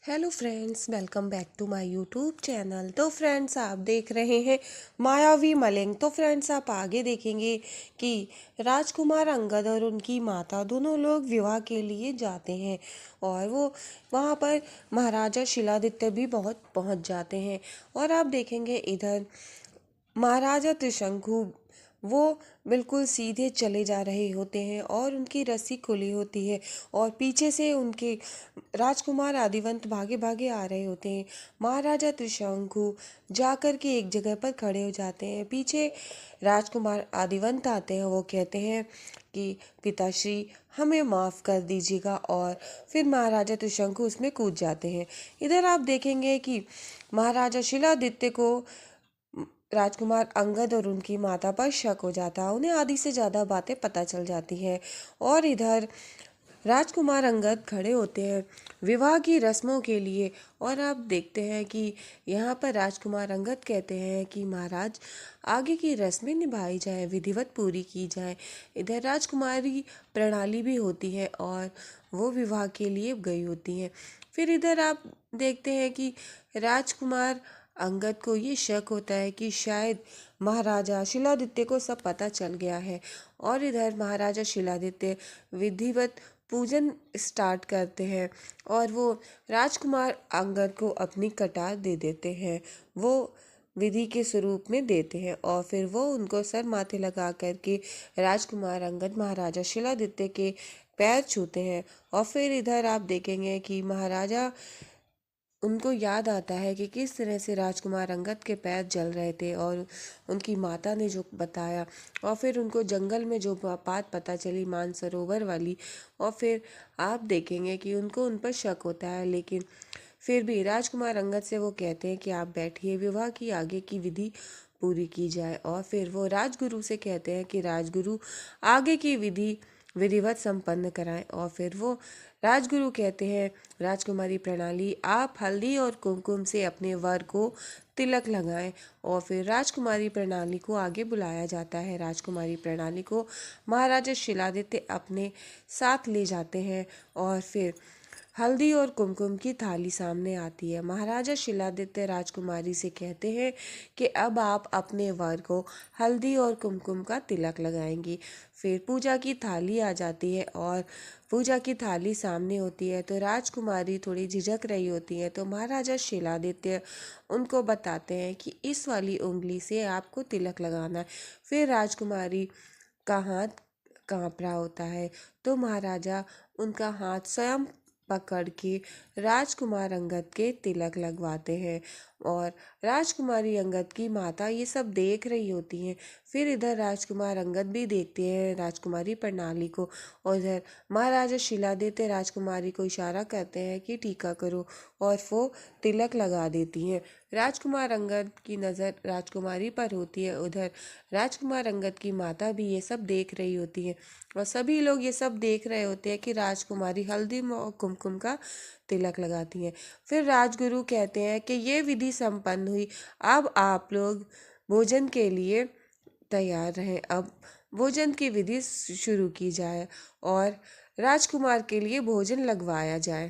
Hello friends, welcome back to my YouTube channel. तो friends, आप देख रहे हैं मायावी मलिंग। तो फ्रेंड्स, आप आगे देखेंगे कि राजकुमार अंगद और उनकी माता दोनों लोग विवाह के लिए जाते हैं और वो वहाँ पर महाराजा शिलादित्य भी बहुत पहुँच जाते हैं। और आप देखेंगे इधर महाराजा त्रिशंकु वो बिल्कुल सीधे चले जा रहे होते हैं और उनकी रस्सी खुली होती है और पीछे से उनके राजकुमार आदिवंत भागे भागे आ रहे होते हैं। महाराजा त्रिशंकु जाकर के एक जगह पर खड़े हो जाते हैं। पीछे राजकुमार आदिवंत आते हैं। वो कहते हैं कि पिताश्री, हमें माफ़ कर दीजिएगा, और फिर महाराजा त्रिशंकु उसमें कूद जाते हैं। इधर आप देखेंगे कि महाराजा शिलादित्य को राजकुमार अंगद और उनकी माता पर शक हो जाता है। उन्हें आधी से ज़्यादा बातें पता चल जाती हैं। और इधर राजकुमार अंगद खड़े होते हैं विवाह की रस्मों के लिए। और आप देखते हैं कि यहाँ पर राजकुमार अंगद कहते हैं कि महाराज, आगे की रस्में निभाई जाए, विधिवत पूरी की जाए। इधर राजकुमारी प्रणाली भी होती है और वो विवाह के लिए गई होती हैं। फिर इधर आप देखते हैं कि राजकुमार अंगद को ये शक होता है कि शायद महाराजा शिलादित्य को सब पता चल गया है। और इधर महाराजा शिलादित्य विधिवत पूजन स्टार्ट करते हैं और वो राजकुमार अंगद को अपनी कटार दे देते हैं। वो विधि के स्वरूप में देते हैं और फिर वो उनको सर माथे लगा करके राजकुमार अंगद महाराजा शिलादित्य के पैर छूते हैं। और फिर इधर आप देखेंगे कि महाराजा उनको याद आता है कि किस तरह से राजकुमार अंगद के पैर जल रहे थे और उनकी माता ने जो बताया, और फिर उनको जंगल में जो बात पता चली मानसरोवर वाली। और फिर आप देखेंगे कि उनको उन पर शक होता है, लेकिन फिर भी राजकुमार अंगद से वो कहते हैं कि आप बैठिए, विवाह की आगे की विधि पूरी की जाए। और फिर वो राजगुरु से कहते हैं कि राजगुरु आगे की विधि विधिवत संपन्न कराएं। और फिर वो राजगुरु कहते हैं, राजकुमारी प्रणाली, आप हल्दी और कुमकुम से अपने वर को तिलक लगाएं। और फिर राजकुमारी प्रणाली को आगे बुलाया जाता है। राजकुमारी प्रणाली को महाराजा शिलादित्य अपने साथ ले जाते हैं और फिर हल्दी और कुमकुम की थाली सामने आती है। महाराजा शिलादित्य राजकुमारी से कहते हैं कि अब आप अपने वर को हल्दी और कुमकुम का तिलक लगाएंगी। फिर पूजा की थाली आ जाती है और पूजा की थाली सामने होती है तो राजकुमारी थोड़ी झिझक रही होती है। तो महाराजा शिलादित्य उनको बताते हैं कि इस वाली उंगली से आपको तिलक लगाना है। फिर राजकुमारी का हाथ काँप रहा होता है तो महाराजा उनका हाथ स्वयं पकड़ के राजकुमार अंगद के तिलक लगवाते हैं। और राजकुमारी अंगद की माता ये सब देख रही होती हैं। फिर इधर राजकुमार अंगद भी देखते हैं राजकुमारी प्रणाली को, और इधर महाराजा शिलादित्य राजकुमारी को इशारा करते हैं कि टीका करो, और वो तिलक लगा देती हैं। राजकुमार अंगद की नज़र राजकुमारी पर होती है। उधर राजकुमार अंगद की माता भी ये सब देख रही होती है और सभी लोग ये सब देख रहे होते हैं कि राजकुमारी हल्दी और कुमकुम का तिलक लगाती हैं। फिर राजगुरु कहते हैं कि ये विधि संपन्न हुई, अब आप लोग भोजन के लिए तैयार रहें। अब भोजन की विधि शुरू की जाए और राजकुमार के लिए भोजन लगवाया जाए।